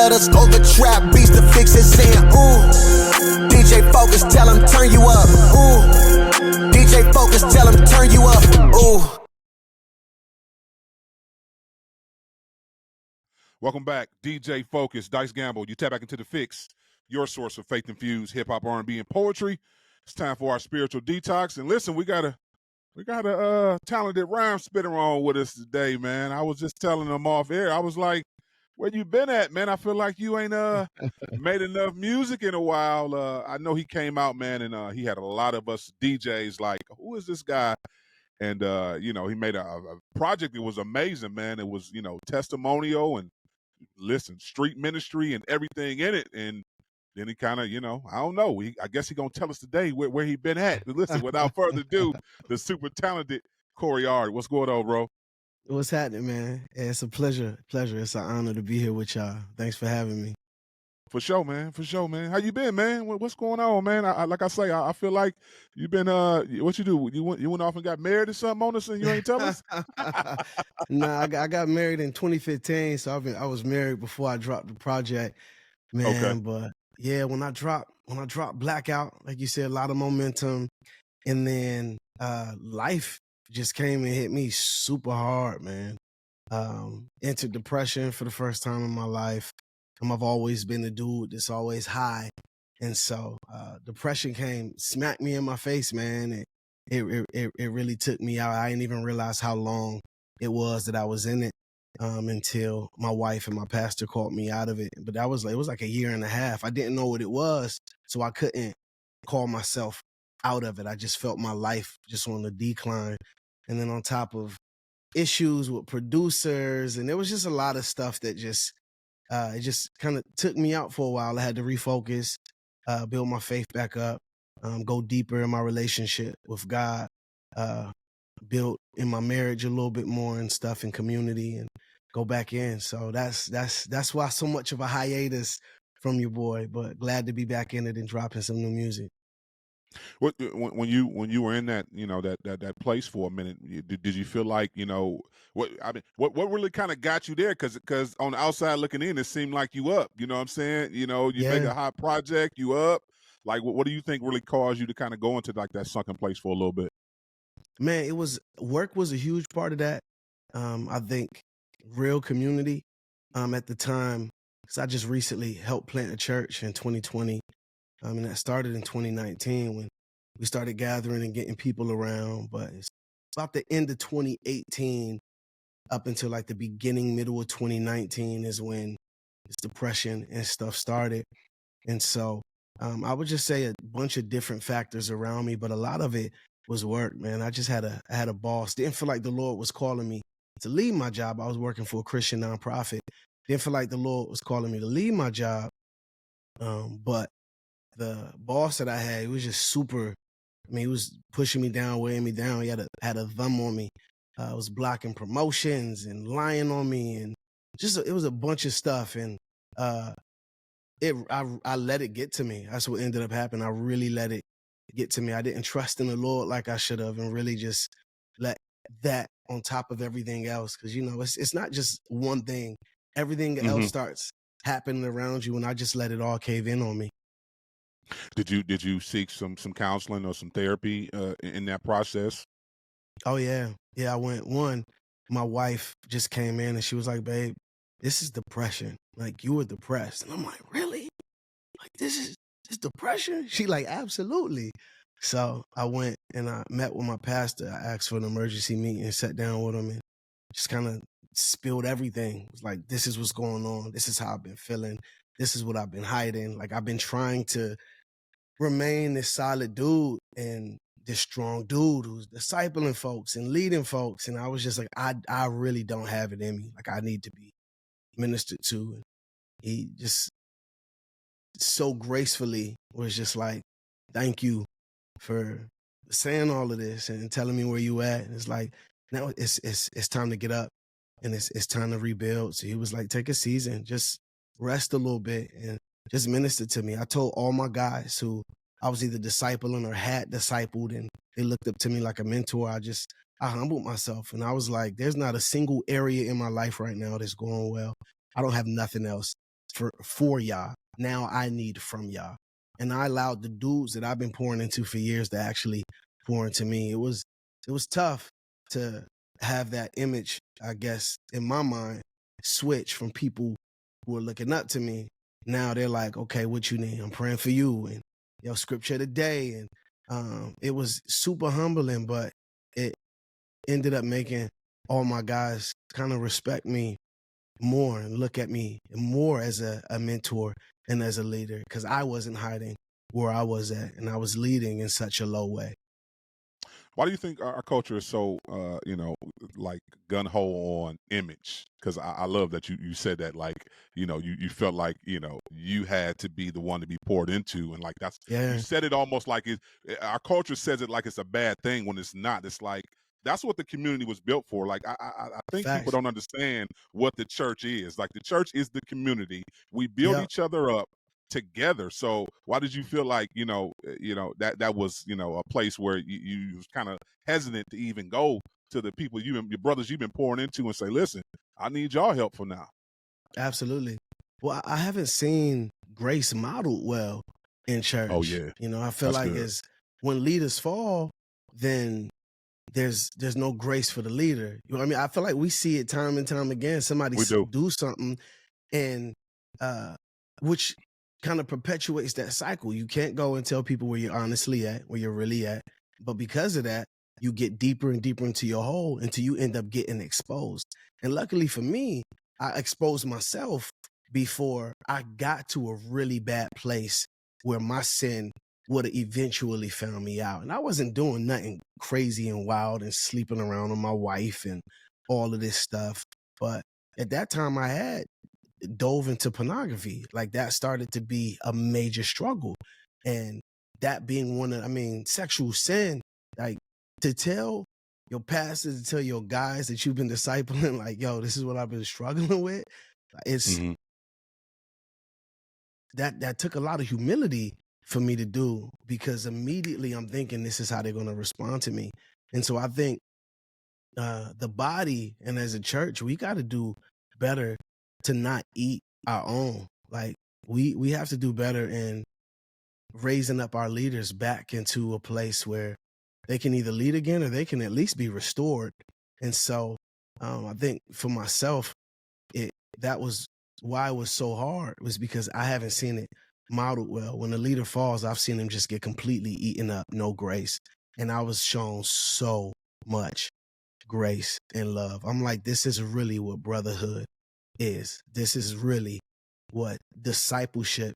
let us over trap beats. The Fixx is saying, ooh. DJ Focus, tell him turn you up. Ooh. DJ Focus, tell him turn you up. Ooh. Welcome back, DJ Focus, Dice Gamble. You tap back into the Fixx, your source of faith-infused hip-hop, R&B, and poetry. It's time for our spiritual detox. And listen, we got a talented rhyme spitter on with us today, man. I was just telling them off air. I was like, where you been at, man? I feel like you ain't made enough music in a while. I know he came out, man, and he had a lot of us DJs like, who is this guy? And, he made a project that was amazing, man. It was, testimonial and listen, street ministry and everything in it. And then he kind of, I don't know. I guess he's going to tell us today where he been at. But listen, without further ado, the super talented Cory. What's going on, bro? What's happening, man? Yeah, it's a pleasure. It's an honor to be here with y'all. Thanks for having me. For sure, man. How you been, man? What's going on, man? Like I say, I feel like you've been, what you do? You went off and got married or something on us and you ain't tell us? Nah, I got married in 2015, so I was married before I dropped the project, man. Okay. But yeah, when I dropped Blackout, like you said, a lot of momentum, and then life just came and hit me super hard, man. Entered depression for the first time in my life. I've always been a dude that's always high. And so depression came, smacked me in my face, man. It really took me out. I didn't even realize how long it was that I was in it until my wife and my pastor called me out of it. But it was like a year and a half. I didn't know what it was, so I couldn't call myself out of it. I just felt my life just on the decline. And then on top of issues with producers, and there was just a lot of stuff that it just kind of took me out for a while. I had to refocus, build my faith back up, go deeper in my relationship with God, build in my marriage a little bit more and stuff in community, and go back in. So that's why so much of a hiatus from your boy, but glad to be back in it and dropping some new music. When you were in that that place for a minute, did you feel like what really kind of got you there? Because on the outside looking in, it seemed like you up. You know what I'm saying? You make a hot project, you up. Like what do you think really caused you to kind of go into like that sunken place for a little bit? Man, work was a huge part of that. I think real community at the time, because I just recently helped plant a church in 2020. And that started in 2019 when we started gathering and getting people around. But it's about the end of 2018 up until like the middle of 2019 is when this depression and stuff started. And so I would just say a bunch of different factors around me, but a lot of it was work, man. I had a boss. Didn't feel like the Lord was calling me to leave my job. I was working for a Christian nonprofit. Didn't feel like the Lord was calling me to leave my job. But the boss that I had, he was just super, he was pushing me down, weighing me down. He had a thumb on me. Was blocking promotions and lying on me, and it was a bunch of stuff. And I let it get to me. That's what ended up happening. I really let it get to me. I didn't trust in the Lord like I should have, and really just let that on top of everything else. Because it's not just one thing. Everything else starts happening around you, and I just let it all cave in on me. Did you seek some counseling or some therapy in that process? Oh yeah. I went. My wife just came in and she was like, babe, this is depression. Like, you were depressed. And I'm like, really? Like, this is depression? She like, absolutely. So I went and I met with my pastor. I asked for an emergency meeting and sat down with him and just kind of spilled everything. It was like, this is what's going on. This is how I've been feeling. This is what I've been hiding. Like, I've been trying to remain this solid dude and this strong dude who's discipling folks and leading folks. And I was just like, I really don't have it in me. Like, I need to be ministered to. And he just so gracefully was just like, thank you for saying all of this and telling me where you at. And it's like, now it's time to get up and it's time to rebuild. So he was like, take a season, just rest a little bit and just minister to me. I told all my guys who I was either discipling or had discipled, and they looked up to me like a mentor. I humbled myself, and I was like, there's not a single area in my life right now that's going well. I don't have nothing else for y'all. Now I need from y'all. And I allowed the dudes that I've been pouring into for years to actually pour into me. It was tough to have that image, I guess, in my mind, switch from people who are looking up to me. Now they're like, okay, what you need? I'm praying for you. And scripture today. And it was super humbling, but it ended up making all my guys kind of respect me more and look at me more as a mentor and as a leader, because I wasn't hiding where I was at, and I was leading in such a low way. Why do you think our culture is so, like gun-ho on image? Because I love that you said that, like, you felt like, you had to be the one to be poured into. And like, you said it almost like our culture says it like it's a bad thing when it's not. It's like, that's what the community was built for. Like, I think Facts. people don't understand what the church is. Like, the church is the community. We build each other up together. So why did you feel like that was a place where you was kind of hesitant to even go to the people your brothers you've been pouring into and say, listen, I need y'all help for now? Absolutely. Well, I haven't seen grace modeled well in church. Oh yeah. I feel That's like good. as when leaders fall, then there's no grace for the leader. You know what I mean? I feel like we see it time and time again. Somebody do something, and which kind of perpetuates that cycle. You can't go and tell people where you're honestly at, where you're really at. But because of that, you get deeper and deeper into your hole until you end up getting exposed. And luckily for me, I exposed myself before I got to a really bad place where my sin would have eventually found me out. And I wasn't doing nothing crazy and wild and sleeping around on my wife and all of this stuff. But at that time I had dove into pornography. Like, that started to be a major struggle. And that being sexual sin, like, to tell your pastors, to tell your guys that you've been discipling, like, yo, this is what I've been struggling with. It's that took a lot of humility for me to do, because immediately I'm thinking this is how they're going to respond to me. And so I think the body and as a church, we got to do better to not eat our own. Like, we have to do better in raising up our leaders back into a place where they can either lead again or they can at least be restored. And so I think for myself, that was why it was so hard, was because I haven't seen it modeled well. When the leader falls, I've seen him just get completely eaten up, no grace. And I was shown so much grace and love. I'm like, this is really what brotherhood is. This is really what discipleship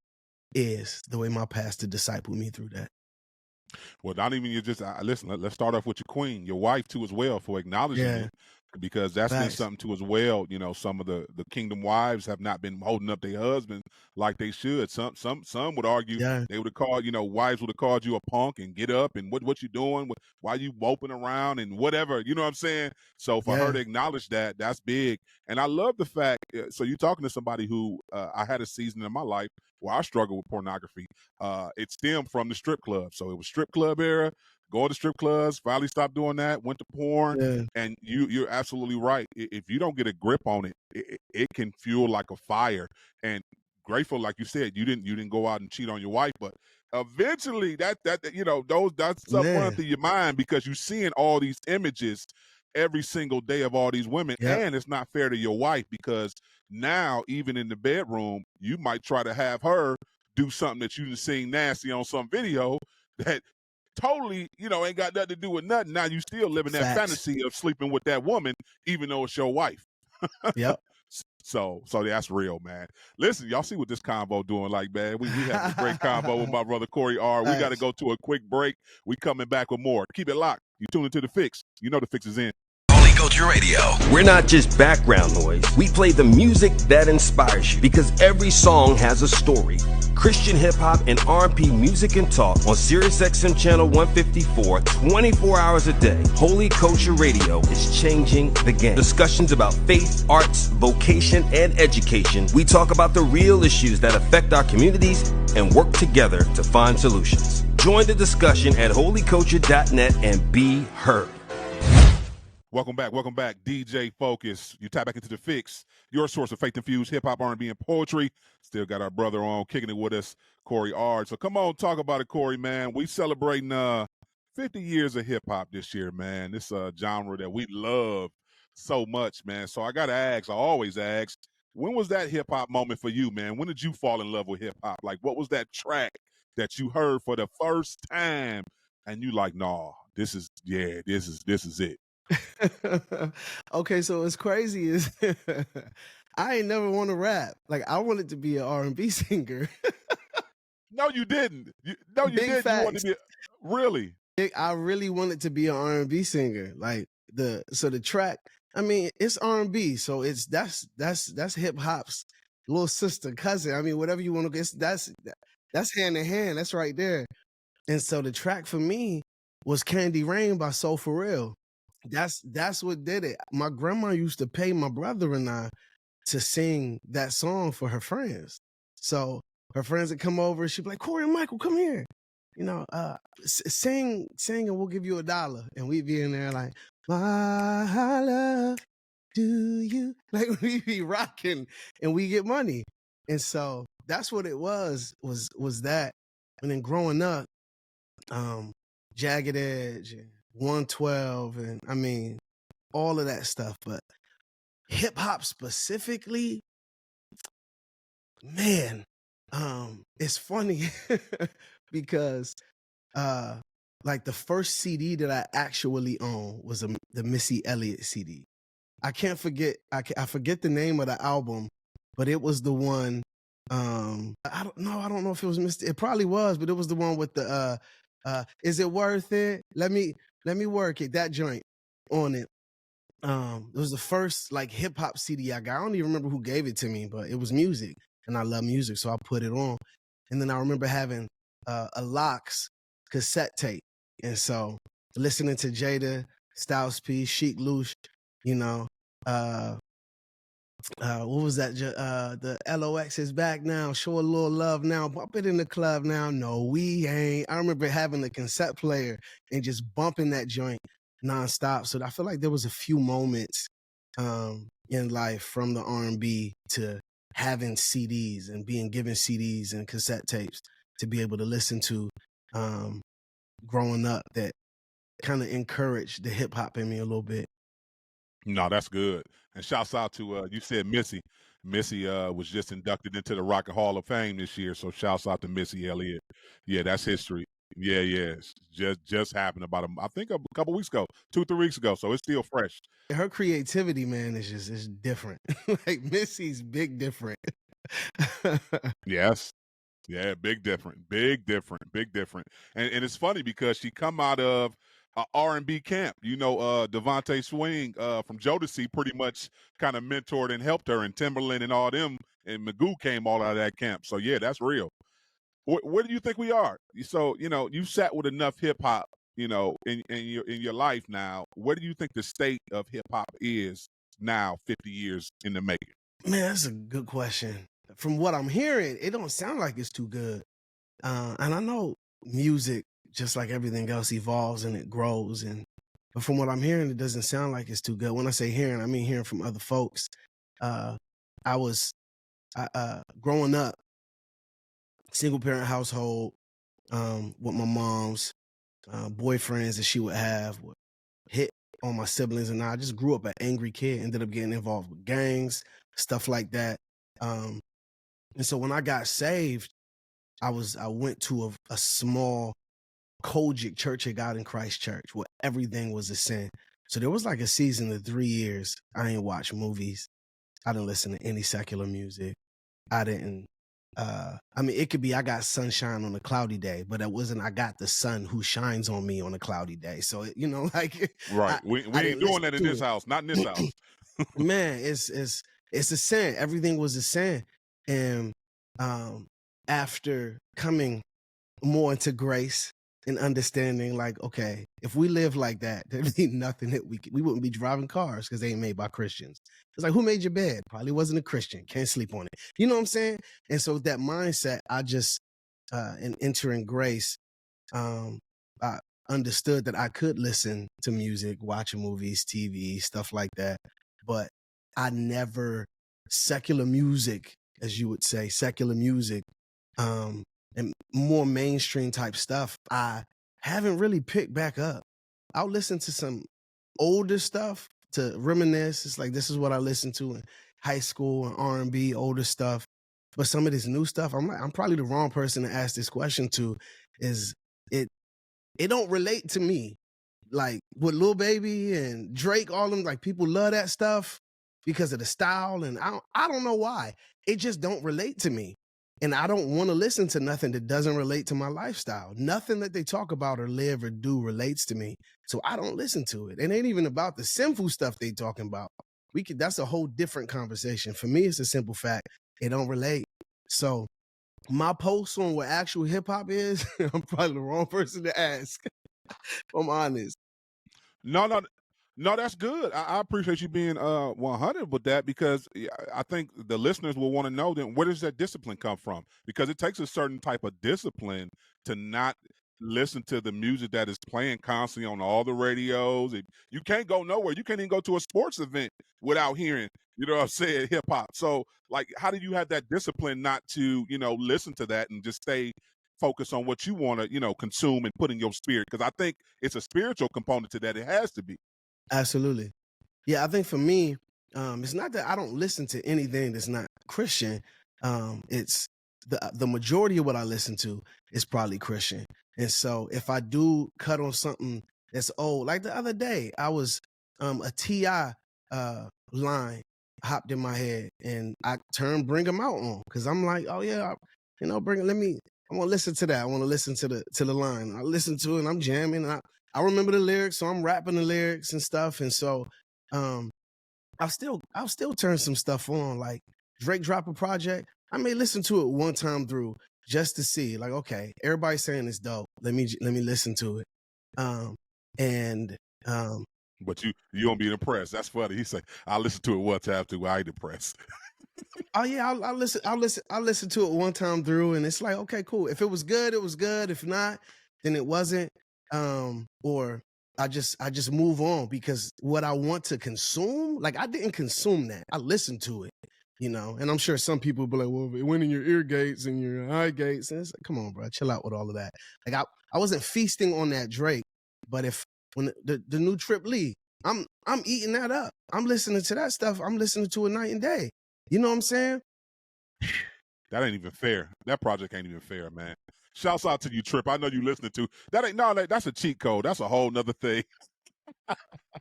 is, the way my pastor discipled me through that. Well, not even you just listen. Let's start off with your queen, your wife too, as well, for acknowledging it, because that's been something too as well. Some of the kingdom wives have not been holding up their husbands like they should. Some would argue they would have called, wives would have called you a punk and get up and what you doing, why you moping around and whatever. You know what I'm saying? So for her to acknowledge that, that's big. And I love the fact. So you're talking to somebody who I had a season in my life where I struggled with pornography. It stemmed from the strip club. So it was strip club era, going to strip clubs, finally stopped doing that, went to porn. And you're absolutely right. If you don't get a grip on it, it can fuel like a fire. And grateful, like you said, you didn't go out and cheat on your wife, but eventually that's stuff running through your mind, because you're seeing all these images every single day of all these women. And it's not fair to your wife, because now even in the bedroom, you might try to have her do something that you've seen nasty on some video that totally, ain't got nothing to do with nothing. Now you still living that fantasy of sleeping with that woman, even though it's your wife. Yep. So that's real, man. Listen, y'all see what this convo doing, like, man. We have a great convo with my brother Cory R. We got to go to a quick break. We coming back with more. Keep it locked. You tune into the Fixx. You know the Fixx is in. Culture Radio. We're not just background noise. We play the music that inspires you, because every song has a story. Christian hip hop and R&B music and talk on Siriusxm channel 154, 24 hours a day. Holy Culture Radio is changing the game. Discussions about faith, arts, vocation, and education. We talk about the real issues that affect our communities and work together to find solutions. Join the discussion at holyculture.net and be heard. Welcome back, DJ Focus. You tap back into the Fixx. your source of faith-infused hip-hop, R&B, and poetry. Still got our brother on kicking it with us, Cory Ard. So come on, talk about it, Cory, man. We celebrating 50 years of hip-hop this year, man. This genre that we love so much, man. So I got to ask, I always ask, when was that hip-hop moment for you, man? When did you fall in love with hip-hop? Like, what was that track that you heard for the first time and you like, nah, this is it? Okay, so what's crazy is I ain't never want to rap. Like I wanted to be an R&B singer. No, you didn't. No, you Big didn't. You wanted facts. to be really. I really wanted to be an R&B singer. Like the track, I mean, it's R&B, so it's that's hip hop's little sister, cousin. I mean, whatever you want to guess, that's hand in hand. That's right there. And so the track for me was Candy Rain by Soul For Real. That's what did it. My grandma used to pay my brother and I to sing that song for her friends. So her friends would come over, she'd be like, Cory and Michael, come here. You know, sing, and we'll give you $1. And we'd be in there like, my love, do you? Like we'd be rocking and we get money. And so that's what it was that. And then growing up, Jagged Edge and 112 and I mean all of that stuff, but hip hop specifically, man, it's funny because like the first CD that I actually owned was the Missy Elliott CD. I can't forget, I forget the name of the album, but it was the one, I don't know if it was Mr. It probably was, but it was the one with the Is It Worth It? Let me work it, that joint on it. It was the first like hip hop CD I got. I don't even remember who gave it to me, but it was music and I love music. So I put it on. And then I remember having a Locks cassette tape. And so listening to Jada, Styles P, Sheek Louch, you know, what was that? The LOX is back now. Show a little love now. Bump it in the club now. No, we ain't. I remember having a cassette player and just bumping that joint nonstop. So I feel like there was a few moments in life from the R&B to having CDs and being given CDs and cassette tapes to be able to listen to growing up that kind of encouraged the hip hop in me a little bit. No, that's good. And shouts out to you said Missy. Missy was just inducted into the Rock and Hall of Fame this year. So shouts out to Missy Elliott. Yeah, that's history. Yeah. It's just happened about I think a couple weeks ago, 2-3 weeks ago. So it's still fresh. Her creativity, man, is different. Like Missy's big different. Yes. Yeah, big different. And it's funny because she come out of a R&B camp. You know, Devontae Swing from Jodeci pretty much kind of mentored and helped her, and Timberland and all them, and Magoo came all out of that camp. So yeah, that's real. Where do you think we are? So, you know, you sat with enough hip hop, you know, in your life now. Where do you think the state of hip hop is now, 50 years in the making? Man, that's a good question. From what I'm hearing, it don't sound like it's too good. And I know music, just like everything else, evolves and it grows. But from what I'm hearing, it doesn't sound like it's too good. When I say hearing, I mean hearing from other folks. I was growing up, single parent household, with my mom's boyfriends that she would have would hit on my siblings, and I just grew up an angry kid. Ended up getting involved with gangs, stuff like that. And so when I got saved, I went to a small Kojic Church of God in Christ church where everything was a sin. So there was like a season of 3 years I ain't watch movies. I didn't listen to any secular music. I didn't. I mean, it could be I got sunshine on a cloudy day, but it wasn't I got the sun who shines on me on a cloudy day. So, you know, like. Right. We ain't doing that in this house. Not in this house. Man, it's a sin. Everything was a sin. And after coming more into grace and understanding, like, okay, if we live like that, there'd be nothing that we wouldn't be driving cars because they ain't made by Christians. It's like, who made your bed? Probably wasn't a Christian. Can't sleep on it. You know what I'm saying? And so that mindset, I just, in entering grace, I understood that I could listen to music, watch movies, TV, stuff like that. But I never secular music, as you would say, secular music, and more mainstream type stuff, I haven't really picked back up. I'll listen to some older stuff to reminisce. It's like, this is what I listened to in high school and R&B, older stuff. But some of this new stuff, I'm probably the wrong person to ask this question to. Is it don't relate to me. Like with Lil Baby and Drake, all them, like, people love that stuff because of the style, and I don't know why. It just don't relate to me. And I don't want to listen to nothing that doesn't relate to my lifestyle. Nothing that they talk about or live or do relates to me. So I don't listen to it. It ain't even about the sinful stuff they talking about. That's a whole different conversation. For me, it's a simple fact. It don't relate. So my post on what actual hip hop is, I'm probably the wrong person to ask. I'm honest. No, that's good. I appreciate you being 100 with that, because I think the listeners will want to know, then, where does that discipline come from? Because it takes a certain type of discipline to not listen to the music that is playing constantly on all the radios. You can't go nowhere. You can't even go to a sports event without hearing, you know what I'm saying, hip hop. So, like, how do you have that discipline not to, listen to that and just stay focused on what you want to, consume and put in your spirit? Because I think it's a spiritual component to that. It has to be. Absolutely. Yeah, I think for me, it's not that I don't listen to anything that's not Christian. It's the majority of what I listen to is probably Christian. And so if I do cut on something that's old, like the other day, I was a T.I. line hopped in my head, and I turned Bring 'Em Out on, because I'm like, oh yeah, I want to listen to that. I want to listen to the line. I listen to it and I'm jamming. And I remember the lyrics, so I'm rapping the lyrics and stuff. And so I'll still turn some stuff on. Like Drake drop a project, I may listen to it one time through just to see, like, okay, everybody's saying it's dope. Let me listen to it. But you don't be impressed. That's funny. He say, I listen to it one time through. I ain't impressed. Oh yeah, I'll listen to it one time through, and it's like, okay, cool. If it was good, it was good. If not, then it wasn't. Or I just move on, because what I want to consume, like, I didn't consume that. I listened to it, and I'm sure some people will be like, well, it went in your ear gates and your eye gates. And it's like, come on, bro, chill out with all of that. Like, I wasn't feasting on that Drake, but when the new Trip Lee, I'm eating that up. I'm listening to that stuff. I'm listening to it night and day. You know what I'm saying? That ain't even fair. That project ain't even fair, man. Shouts out to you, Trip. I know you listening to. That's a cheat code. That's a whole nother thing.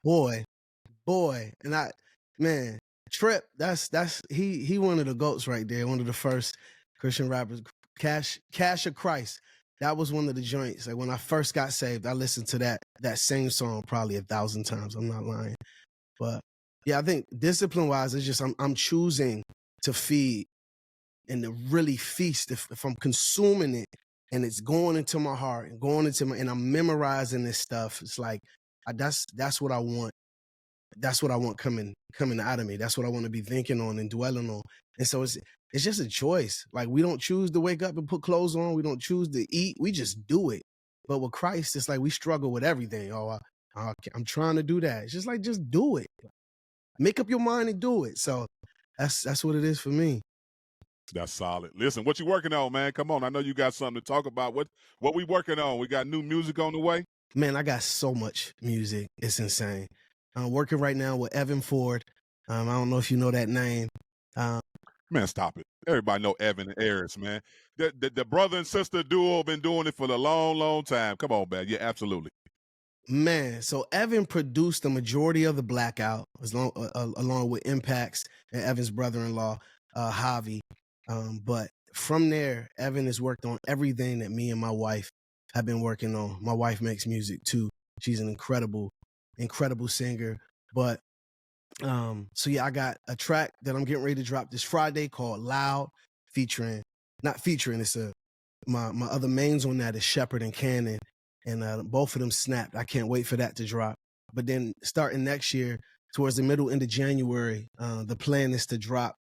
Boy. And Trip, that's he one of the GOATs right there. One of the first Christian rappers. Cash of Christ. That was one of the joints. Like, when I first got saved, I listened to that same song probably 1,000 times. I'm not lying. But yeah, I think discipline-wise, it's just I'm choosing to feed and to really feast. If I'm consuming it and it's going into my heart and and I'm memorizing this stuff, it's like that's what I want. That's what I want coming out of me. That's what I want to be thinking on and dwelling on. And so it's just a choice. Like, we don't choose to wake up and put clothes on. We don't choose to eat. We just do it. But with Christ, it's like we struggle with everything. I'm trying to do that. It's just like, just do it. Make up your mind and do it. So that's what it is for me. That's solid. Listen, what you working on, man? Come on. I know you got something to talk about. What we working on? We got new music on the way? Man, I got so much music. It's insane. I'm working right now with Evan Ford. I don't know if you know that name. Man, stop it. Everybody know Evan and Eris, man. The brother and sister duo been doing it for a long, long time. Come on, man. Yeah, absolutely. Man, so Evan produced the majority of the Blackout, along with Impacts and Evan's brother-in-law, Javi. But from there, Evan has worked on everything that me and my wife have been working on. My wife makes music too. She's an incredible singer. But so yeah, I got a track that I'm getting ready to drop this Friday called Loud, it's my other mains on that is Shepherd and Cannon. And both of them snapped. I can't wait for that to drop. But then starting next year, towards the middle, end of January, the plan is to drop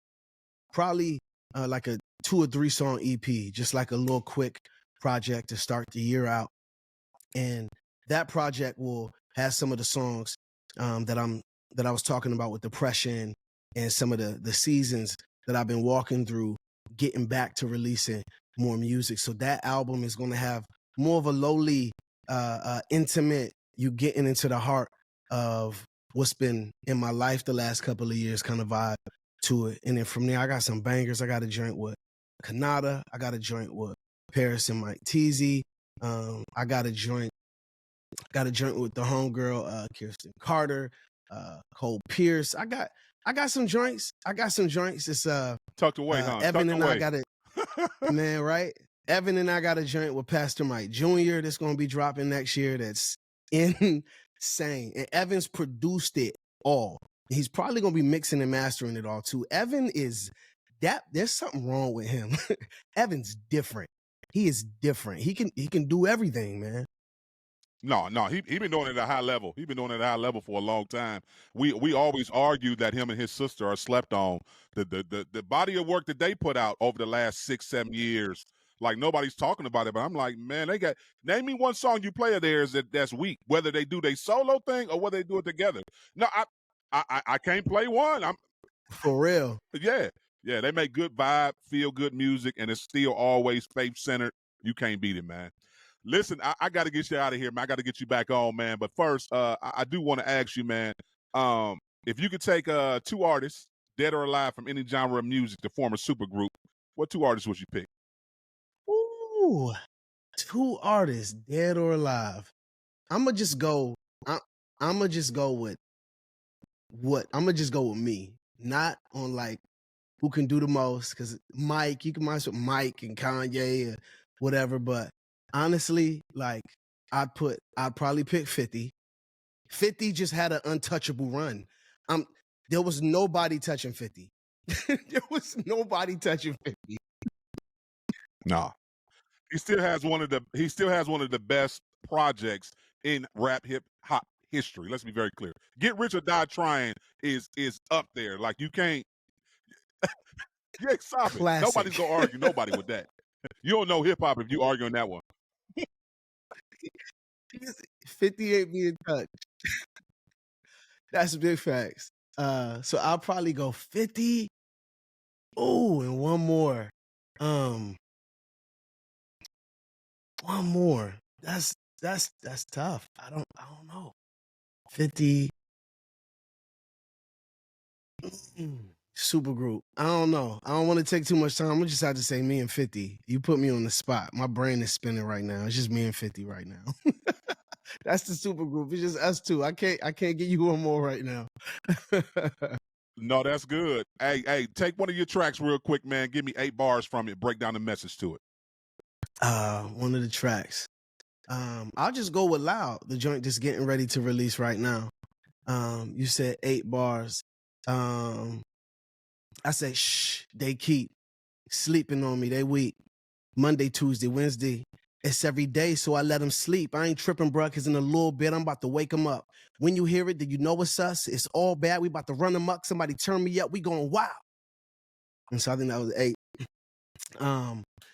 probably like a 2 or 3 song EP, just like a little quick project to start the year out. And that project will have some of the songs that I was talking about with depression and some of the seasons that I've been walking through, getting back to releasing more music. So that album is going to have more of a lowly, intimate, you getting into the heart of what's been in my life the last couple of years kind of vibe to it. And then from there, I got some bangers. I got a joint with Kanata. I got a joint with Paris and Mike Teasy. I got a joint with the homegirl, Kirsten Carter, Cole Pierce. I got some joints. It's Tucked away, huh? Evan Tucked and away. I got it. Man, right? Evan and I got a joint with Pastor Mike Jr. that's going to be dropping next year. That's insane. And Evan's produced it all. He's probably going to be mixing and mastering it all too. Evan is that. There's something wrong with him. Evan's different. He is different. He can do everything, man. No, he been doing it at a high level. He been doing it at a high level for a long time. We always argue that him and his sister are slept on. The body of work that they put out over the last 6-7 years, like nobody's talking about it. But I'm like, man, name me one song you play of theirs that's weak. Whether they do their solo thing or whether they do it together. No, I can't play one. I'm for real. Yeah, they make good vibe, feel good music, and it's still always faith centered. You can't beat it, man. Listen, I got to get you out of here, man. I got to get you back on, man. But first, I do want to ask you, man, if you could take 2 artists, dead or alive, from any genre of music to form a supergroup, what 2 artists would you pick? Ooh, 2 artists, dead or alive. I'm gonna just go with me, not on like who can do the most. Because Mike, you can mess with Mike and Kanye or whatever, but honestly, like I'd probably pick 50. 50 just had an untouchable run. There was nobody touching 50. There was nobody touching 50. Nah. He still has one of the best projects in rap hip hop history. Let's be very clear. Get Rich or Die Trying is up there. Like you can't yeah, stop it. Classic. Nobody's gonna argue nobody with that. You don't know hip hop if you argue on that one. 50 ain't being touched. That's big facts. So I'll probably go 50. Oh, and one more. One more. That's tough. I don't know. 50. Supergroup. I don't know. I don't want to take too much time. I'm gonna just have to say me and 50. You put me on the spot. My brain is spinning right now. It's just me and 50 right now. That's the supergroup. It's just us two. I can't get you one more right now. No, that's good. Hey, take one of your tracks real quick, man. Give me 8 bars from it. Break down the message to it. One of the tracks. I'll just go with Loud, the joint that's getting ready to release right now. You said 8 bars. I say, shh, they keep sleeping on me. They weak. Monday, Tuesday, Wednesday. It's every day, so I let them sleep. I ain't tripping, bruh, because in a little bit, I'm about to wake them up. When you hear it, then you know it's us. It's all bad. We about to run them up. Somebody turn me up. We going wild. And so I think that was 8.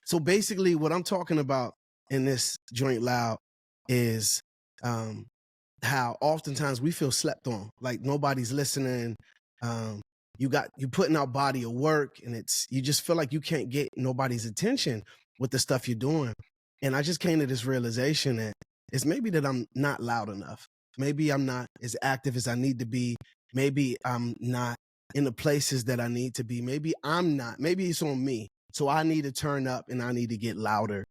So basically what I'm talking about in this joint Loud is how oftentimes we feel slept on, like nobody's listening. You putting out body of work and you just feel like you can't get nobody's attention with the stuff you're doing. And I just came to this realization that it's maybe that I'm not loud enough. Maybe I'm not as active as I need to be. Maybe I'm not in the places that I need to be. Maybe I'm not. Maybe it's on me. So I need to turn up and I need to get louder.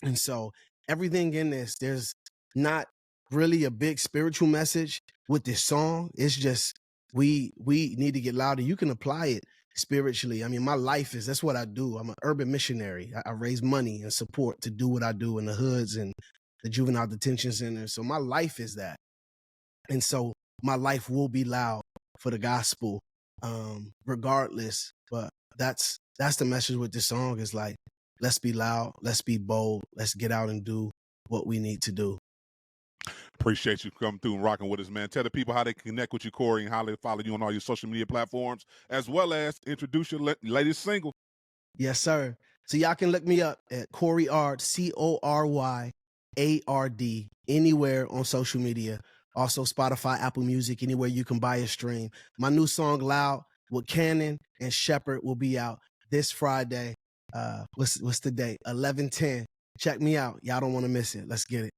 And so everything in this, there's not really a big spiritual message with this song. It's just we need to get louder. You can apply it spiritually. I mean, my life that's what I do. I'm an urban missionary. I raise money and support to do what I do in the hoods and the juvenile detention centers. So my life is that. And so my life will be loud for the gospel, regardless. But that's the message with this song is like, let's be loud, let's be bold, let's get out and do what we need to do. Appreciate you coming through and rocking with us, man. Tell the people how they connect with you, Cory, and how they follow you on all your social media platforms, as well as introduce your latest single. Yes, sir. So y'all can look me up at Cory Ard, CoryArd, anywhere on social media. Also Spotify, Apple Music, anywhere you can buy a stream. My new song, Loud, with Cannon and Shepherd will be out this Friday. What's the date? 11/10. Check me out. Y'all don't want to miss it. Let's get it.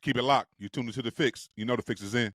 Keep it locked. You tuned into The Fixx. You know The Fixx is in.